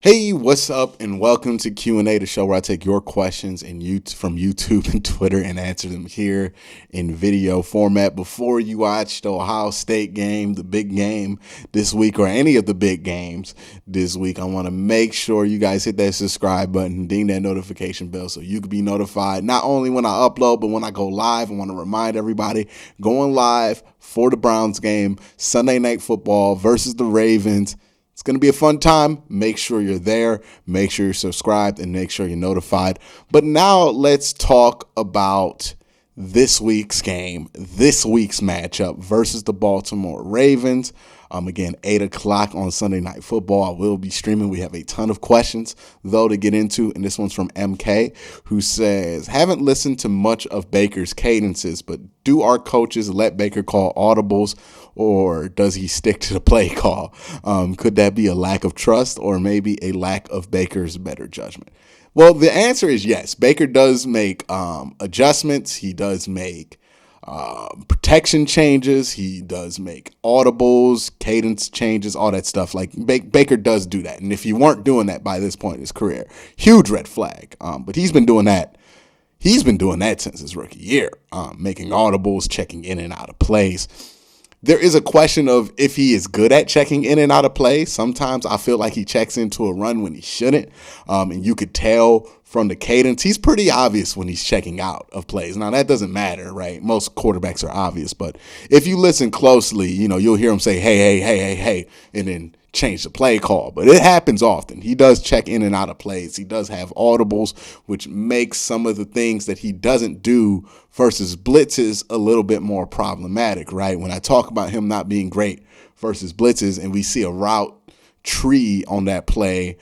Hey, what's up? And welcome to QnA, the show where I take your questions from YouTube and Twitter and answer them here in video format. Before you watch the Ohio State game, the big game this week, or any of the big games this week, I want to make sure you guys hit that subscribe button, ding that notification bell so you can be notified not only when I upload, but when I go live. I want to remind everybody, going live for the Browns game, Sunday Night Football versus the Ravens. It's going to be a fun time. Make sure you're there. Make sure you're subscribed and make sure you're notified. But now let's talk about this week's game, this week's matchup versus the Baltimore Ravens. Again, 8 o'clock on Sunday Night Football. I will be streaming. We have a ton of questions, though, to get into. And this one's from MK, who says, haven't listened to much of Baker's cadences, but do our coaches let Baker call audibles, or does he stick to the play call? Could that be a lack of trust or maybe a lack of Baker's better judgment? Well, the answer is yes. Baker does make adjustments. He does make protection changes. He does make audibles, cadence changes, all that stuff. Like Baker does do that. And if he weren't doing that by this point in his career, huge red flag. But he's been doing that. He's been doing that since his rookie year, making audibles, checking in and out of plays. There is a question of if he is good at checking in and out of plays. Sometimes I feel like he checks into a run when he shouldn't. And you could tell from the cadence, he's pretty obvious when he's checking out of plays. Now, that doesn't matter, right? Most quarterbacks are obvious. But if you listen closely, you'll hear him say, hey, and then change the play call. But it happens often. He does check in and out of plays. He does have audibles, which makes some of the things that he doesn't do versus blitzes a little bit more problematic, right? When I talk about him not being great versus blitzes and we see a route tree on that play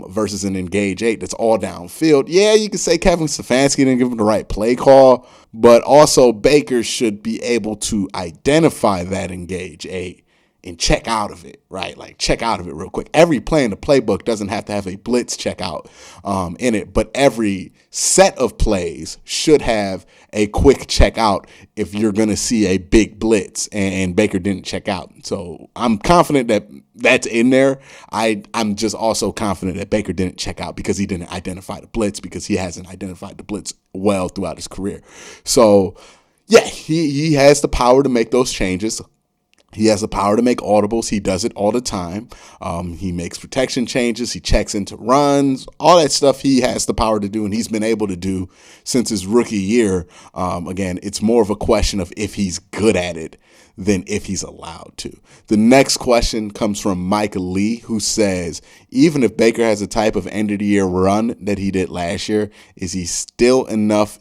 versus an engage 8 that's all downfield, yeah, you can say Kevin Stefanski didn't give him the right play call, but also Baker should be able to identify that engage 8 and check out of it, right? Like check out of it real quick. Every play in the playbook doesn't have to have a blitz checkout in it, but every set of plays should have a quick check out if you're going to see a big blitz, and Baker didn't check out. So I'm confident that that's in there. I'm just also confident that Baker didn't check out because he didn't identify the blitz, because he hasn't identified the blitz well throughout his career. So yeah, he has the power to make those changes. He has the power to make audibles. He does it all the time. He makes protection changes. He checks into runs. All that stuff he has the power to do, and he's been able to do since his rookie year. Again, it's more of a question of if he's good at it than if he's allowed to. The next question comes from Mike Lee, who says, even if Baker has a type of end-of-the-year run that he did last year, is that still enough,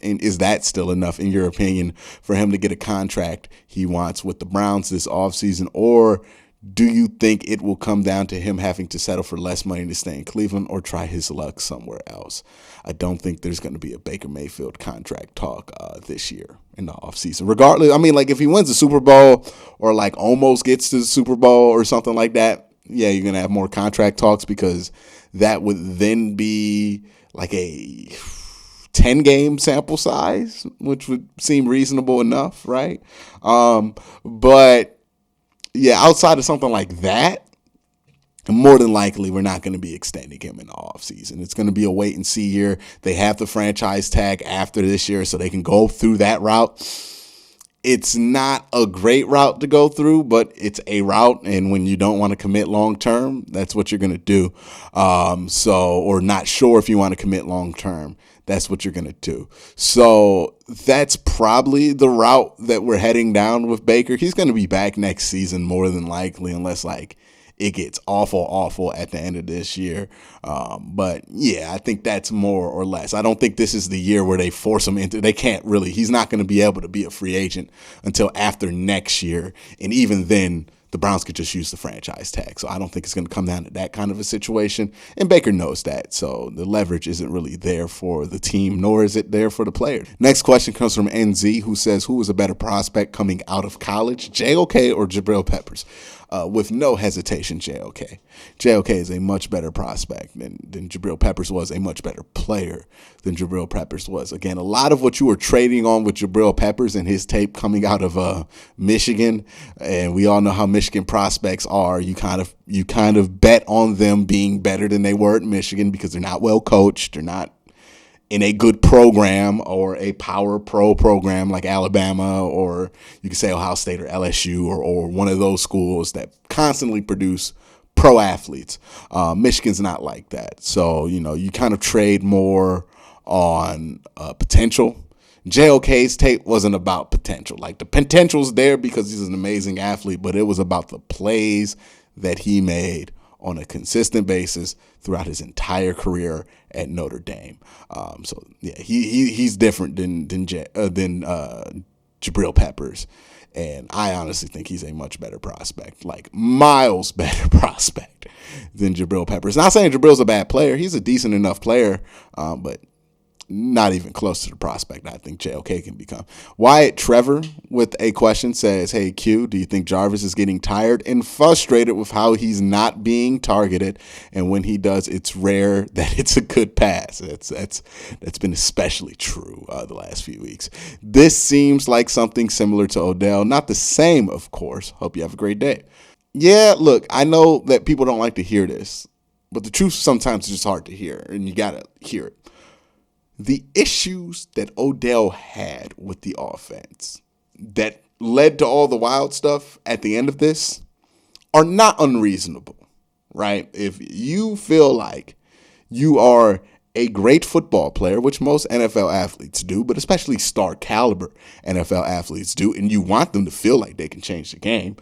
in your opinion, for him to get a contract he wants with the Browns this offseason? Or do you think it will come down to him having to settle for less money to stay in Cleveland or try his luck somewhere else? I don't think there's going to be a Baker Mayfield contract talk this year in the offseason. Regardless, if he wins the Super Bowl or almost gets to the Super Bowl or something like that, yeah, you're going to have more contract talks, because that would then be like a 10-game sample size, which would seem reasonable enough, right? But yeah, outside of something like that, more than likely, we're not going to be extending him in the offseason. It's going to be a wait and see year. They have the franchise tag after this year, so they can go through that route. It's not a great route to go through, but it's a route. And when you don't want to commit long term, that's what you're going to do. Or not sure if you want to commit long term, that's what you're going to do. So that's probably the route that we're heading down with Baker. He's going to be back next season more than likely, unless it gets awful at the end of this year. But yeah, I think that's more or less. I don't think this is the year where they force him into, he's not going to be able to be a free agent until after next year. And even then, the Browns could just use the franchise tag. So I don't think it's going to come down to that kind of a situation. And Baker knows that. So the leverage isn't really there for the team, nor is it there for the player. Next question comes from NZ, who says, who is a better prospect coming out of college, JOK or Jabril Peppers? with no hesitation, JOK. JOK is a much better prospect than Jabril Peppers was, a much better player than Jabril Peppers was. Again, a lot of what you were trading on with Jabril Peppers and his tape coming out of Michigan, and we all know how Michigan prospects are. You kind of bet on them being better than they were at Michigan because they're not well coached. They're not in a good program or a power pro program like Alabama, or you could say Ohio State or LSU or one of those schools that constantly produce pro athletes. Michigan's not like that. So, you kind of trade more on potential. JOK's tape wasn't about potential. Like, the potential's there because he's an amazing athlete, but it was about the plays that he made on a consistent basis throughout his entire career at Notre Dame. So yeah, he's different than Jabril Peppers, and I honestly think he's a much better prospect, like miles better prospect than Jabril Peppers. Not saying Jabril's a bad player; he's a decent enough player, but not even close to the prospect I think JOK can become. Wyatt Trevor with a question says, hey, Q, do you think Jarvis is getting tired and frustrated with how he's not being targeted? And when he does, it's rare that it's a good pass. That's been especially true the last few weeks. This seems like something similar to Odell. Not the same, of course. Hope you have a great day. Yeah, look, I know that people don't like to hear this, but the truth sometimes is just hard to hear, and you got to hear it. The issues that Odell had with the offense that led to all the wild stuff at the end of this are not unreasonable, right? If you feel like you are a great football player, which most NFL athletes do, but especially star caliber NFL athletes do, and you want them to feel like they can change the game,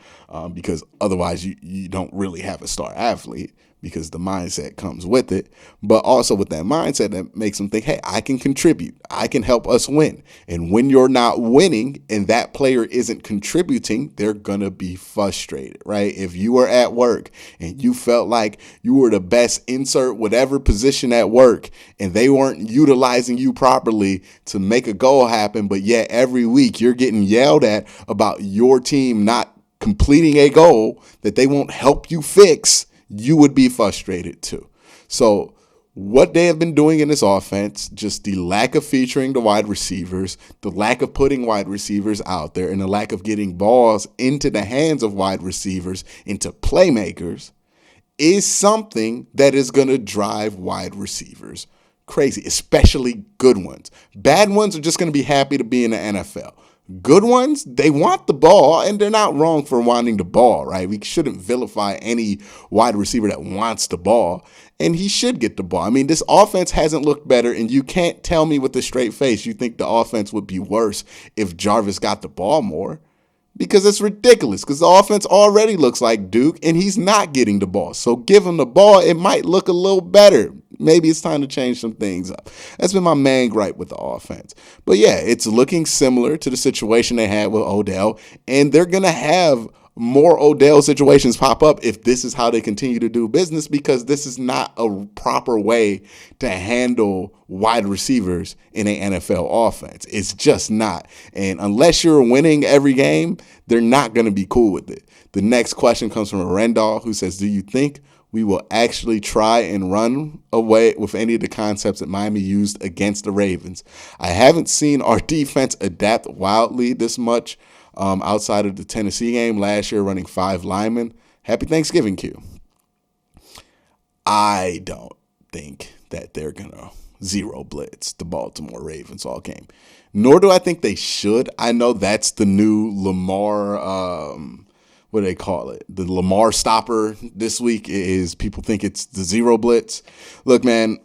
because otherwise you don't really have a star athlete, because the mindset comes with it. But also with that mindset that makes them think, hey, I can contribute. I can help us win. And when you're not winning and that player isn't contributing, they're going to be frustrated, right? If you were at work and you felt like you were the best insert whatever position at work and they weren't utilizing you properly to make a goal happen, but yet every week you're getting yelled at about your team not completing a goal that they won't help you fix, you would be frustrated too. So what they have been doing in this offense, just the lack of featuring the wide receivers, the lack of putting wide receivers out there, and the lack of getting balls into the hands of wide receivers, into playmakers, is something that is going to drive wide receivers crazy, especially good ones. Bad ones are just going to be happy to be in the NFL. Good ones, they want the ball, and they're not wrong for wanting the ball, right? We shouldn't vilify any wide receiver that wants the ball, and he should get the ball. I mean, this offense hasn't looked better, and you can't tell me with a straight face you think the offense would be worse if Jarvis got the ball more, because it's ridiculous, because the offense already looks like Duke, and he's not getting the ball. So give him the ball, it might look a little better. Maybe it's time to change some things up. That's been my main gripe with the offense. But yeah, it's looking similar to the situation they had with Odell, and they're going to have more Odell situations pop up if this is how they continue to do business, because this is not a proper way to handle wide receivers in an NFL offense. It's just not. And unless you're winning every game, they're not going to be cool with it. The next question comes from Rendall, who says, do you think we will actually try and run away with any of the concepts that Miami used against the Ravens? I haven't seen our defense adapt wildly this much outside of the Tennessee game last year, running 5 linemen. Happy Thanksgiving, Q. I don't think that they're going to zero blitz the Baltimore Ravens all game. Nor do I think they should. I know that's the new Lamar, what do they call it? The Lamar stopper this week is people think it's the zero blitz. Look, man,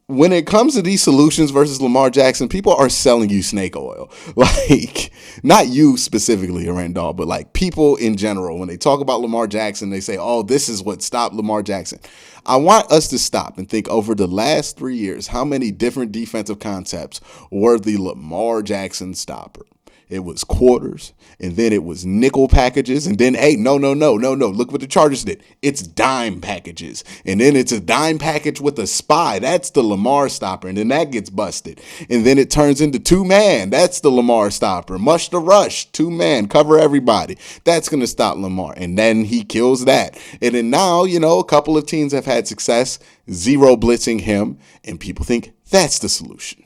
when it comes to these solutions versus Lamar Jackson, people are selling you snake oil. Like, not you specifically, Randall, but like people in general. When they talk about Lamar Jackson, they say, oh, this is what stopped Lamar Jackson. I want us to stop and think over the last 3 years, how many different defensive concepts were the Lamar Jackson stopper? it was quarters, and then it was nickel packages, and then, hey, no. Look what the Chargers did. It's dime packages, and then it's a dime package with a spy. That's the Lamar stopper, and then that gets busted. And then it turns into two-man. That's the Lamar stopper. Mush the rush, two-man, cover everybody. That's going to stop Lamar, and then he kills that. And then now, a couple of teams have had success zero blitzing him, and people think that's the solution.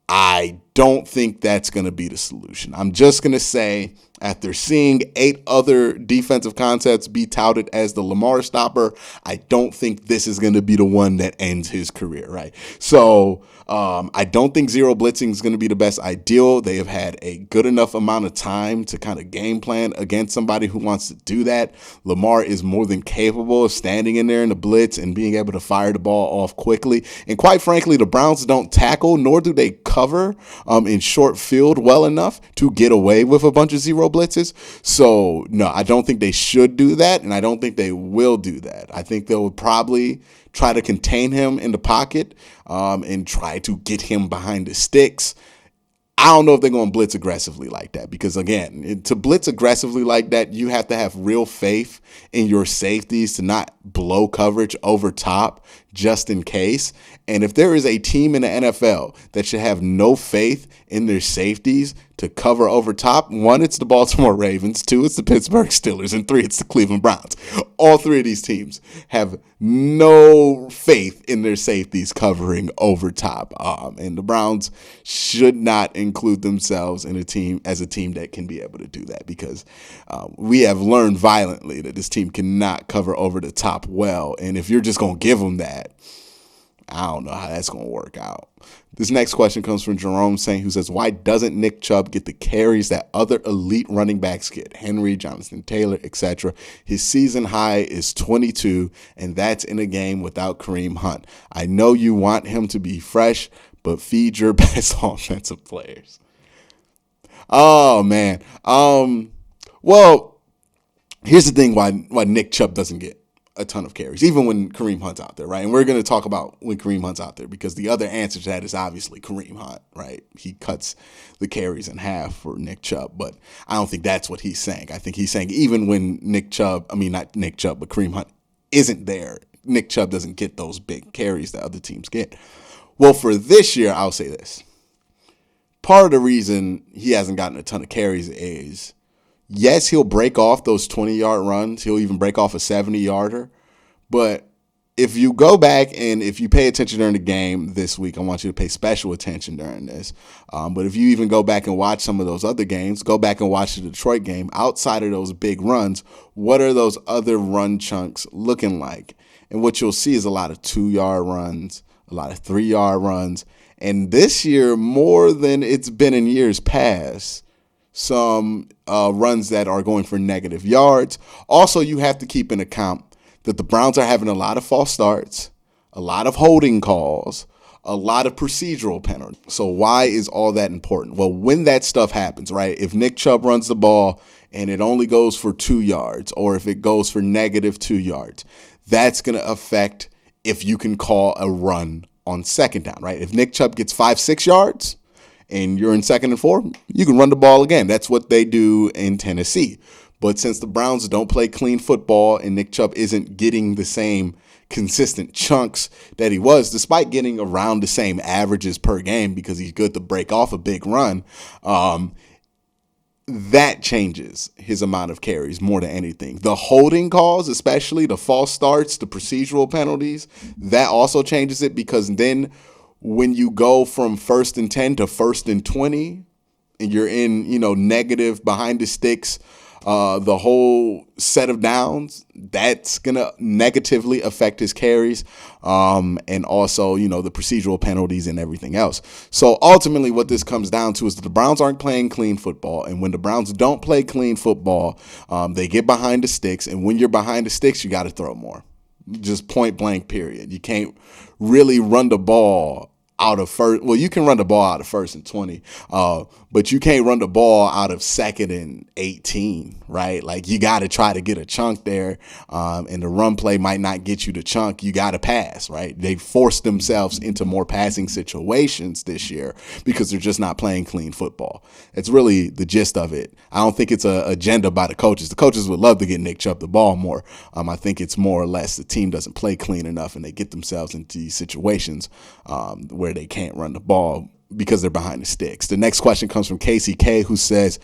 I don't think that's going to be the solution. I'm just going to say, after seeing 8 other defensive concepts be touted as the Lamar stopper, I don't think this is going to be the one that ends his career, right? So I don't think zero blitzing is going to be the best ideal. They have had a good enough amount of time to kind of game plan against somebody who wants to do that. Lamar is more than capable of standing in there in the blitz and being able to fire the ball off quickly. And quite frankly, the Browns don't tackle, nor do they cover in short field well enough to get away with a bunch of zero blitzes. So no, I don't think they should do that, and I don't think they will do that. I think they'll probably try to contain him in the pocket and try to get him behind the sticks. I don't know if they're going to blitz aggressively like that, because, again, to blitz aggressively like that, you have to have real faith in your safeties to not blow coverage over top just in case. And if there is a team in the NFL that should have no faith in their safeties to cover over top, 1, it's the Baltimore Ravens, 2, it's the Pittsburgh Steelers, and 3, it's the Cleveland Browns. All 3 of these teams have no faith in their safeties covering over top. And the Browns should not include themselves in a team as a team that can be able to do that, because we have learned violently that this team cannot cover over the top well. And if you're just going to give them that, I don't know how that's going to work out. This next question comes from Jerome Saint, who says, why doesn't Nick Chubb get the carries that other elite running backs get? Henry, Jonathan Taylor, etc. His season high is 22, and that's in a game without Kareem Hunt. I know you want him to be fresh, but feed your best offensive players. Oh, man. Well, here's the thing why Nick Chubb doesn't get a ton of carries, even when Kareem Hunt's out there, right? And we're going to talk about when Kareem Hunt's out there, because the other answer to that is obviously Kareem Hunt, right? He cuts the carries in half for Nick Chubb, but I don't think that's what he's saying. I think he's saying even when not Nick Chubb, but Kareem Hunt isn't there, Nick Chubb doesn't get those big carries that other teams get. Well, for this year, I'll say this. Part of the reason he hasn't gotten a ton of carries is, yes, he'll break off those 20-yard runs. He'll even break off a 70-yarder. But if you go back and if you pay attention during the game this week, I want you to pay special attention during this. But if you even go back and watch some of those other games, go back and watch the Detroit game, outside of those big runs, what are those other run chunks looking like? And what you'll see is a lot of 2-yard runs, a lot of 3-yard runs. And this year, more than it's been in years past, some runs that are going for negative yards. Also, you have to keep in account that the Browns are having a lot of false starts, a lot of holding calls, a lot of procedural penalties. So why is all that important? Well, when that stuff happens, right, if Nick Chubb runs the ball and it only goes for 2 yards, or if it goes for negative 2 yards, that's going to affect if you can call a run on second down, right? If Nick Chubb gets 5-6 yards and you're in 2nd and 4, you can run the ball again. That's what they do in Tennessee. But since the Browns don't play clean football and Nick Chubb isn't getting the same consistent chunks that he was, despite getting around the same averages per game because he's good to break off a big run, that changes his amount of carries more than anything. The holding calls, especially the false starts, the procedural penalties, that also changes it, because then when you go from 1st and 10 to 1st and 20 and you're in, negative behind the sticks, the whole set of downs, that's going to negatively affect his carries, and also, the procedural penalties and everything else. So ultimately what this comes down to is that the Browns aren't playing clean football, and when the Browns don't play clean football, they get behind the sticks, and when you're behind the sticks, you got to throw more. Just point blank period. You can't really run the ball out of first. Well, you can run the ball out of 1st and 20, but you can't run the ball out of 2nd and 18, right? Like you got to try to get a chunk there, and the run play might not get you the chunk. You got to pass, right? They forced themselves into more passing situations this year because they're just not playing clean football. It's really the gist of it. I don't think it's an agenda by the coaches. The coaches would love to get Nick Chubb the ball more. I think it's more or less the team doesn't play clean enough, and they get themselves into these situations where they can't run the ball because they're behind the sticks. The next question comes from Casey K, who says,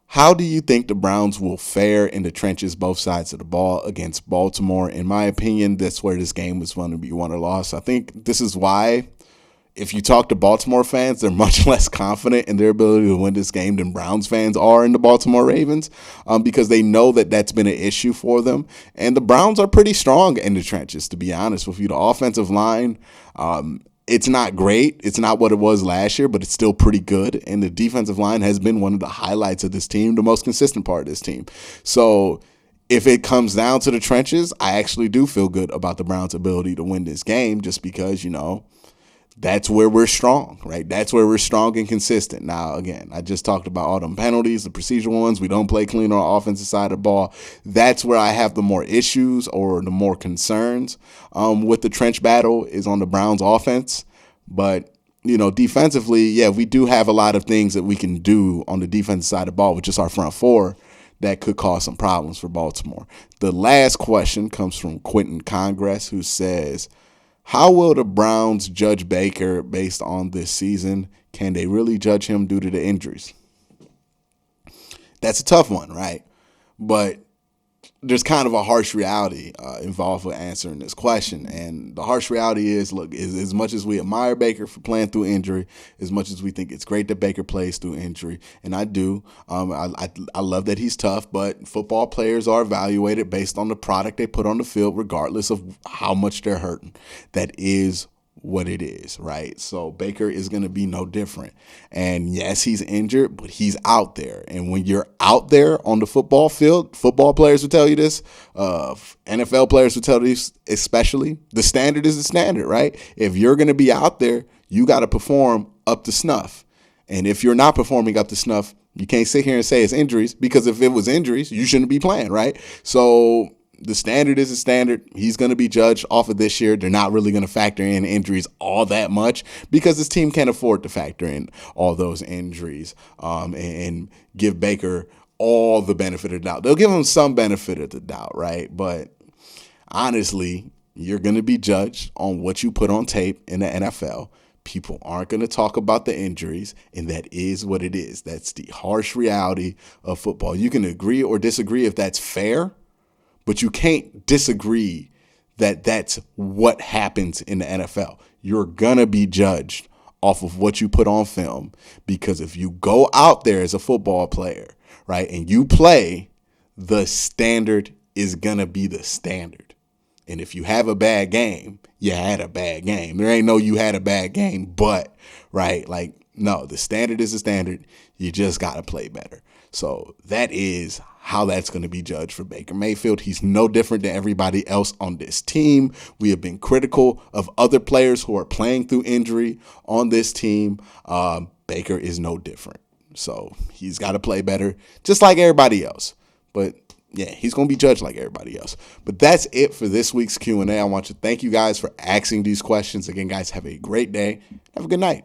how do you think the Browns will fare in the trenches, both sides of the ball, against Baltimore? In my opinion, that's where this game is going to be won or lost. I think this is why, if you talk to Baltimore fans, they're much less confident in their ability to win this game than Browns fans are in the Baltimore Ravens, because they know that that's been an issue for them. And the Browns are pretty strong in the trenches, to be honest with you. The offensive line, it's not great. It's not what it was last year, but it's still pretty good. And the defensive line has been one of the highlights of this team, the most consistent part of this team. So if it comes down to the trenches, I actually do feel good about the Browns' ability to win this game just because, that's where we're strong, right? That's where we're strong and consistent. Now, again, I just talked about all them penalties, the procedural ones. We don't play clean on our offensive side of the ball. That's where I have the more issues or the more concerns with the trench battle is on the Browns offense. But, defensively, yeah, we do have a lot of things that we can do on the defensive side of the ball with just our front four that could cause some problems for Baltimore. The last question comes from Quentin Congress, who says, how will the Browns judge Baker based on this season? Can they really judge him due to the injuries? That's a tough one, right? But there's kind of a harsh reality involved with answering this question. And the harsh reality is, look, as much as we admire Baker for playing through injury, as much as we think it's great that Baker plays through injury, and I do, I love that he's tough, but football players are evaluated based on the product they put on the field, regardless of how much they're hurting. That is what it is, right? So Baker is going to be no different. And yes, he's injured, but he's out there. And when you're out there on the football field, football players will tell you this, NFL players will tell you this, especially, the standard is the standard, right? If you're going to be out there, you got to perform up to snuff. And if you're not performing up to snuff, you can't sit here and say it's injuries, because if it was injuries, you shouldn't be playing, right? So the standard is a standard. He's going to be judged off of this year. They're not really going to factor in injuries all that much because this team can't afford to factor in all those injuries and give Baker all the benefit of the doubt. They'll give him some benefit of the doubt, right? But honestly, you're going to be judged on what you put on tape in the NFL. People aren't going to talk about the injuries, and that is what it is. That's the harsh reality of football. You can agree or disagree if that's fair, but you can't disagree that that's what happens in the NFL. You're going to be judged off of what you put on film, because if you go out there as a football player, right, and you play, the standard is going to be the standard. And if you have a bad game, you had a bad game. There ain't no you had a bad game, but, right, like, no, the standard is the standard. You just got to play better. So that is how that's going to be judged for Baker Mayfield. He's no different than everybody else on this team. We have been critical of other players who are playing through injury on this team. Baker is no different. So he's got to play better, just like everybody else. But yeah, he's going to be judged like everybody else. But that's it for this week's Q&A. I want to thank you guys for asking these questions. Again, guys, have a great day. Have a good night.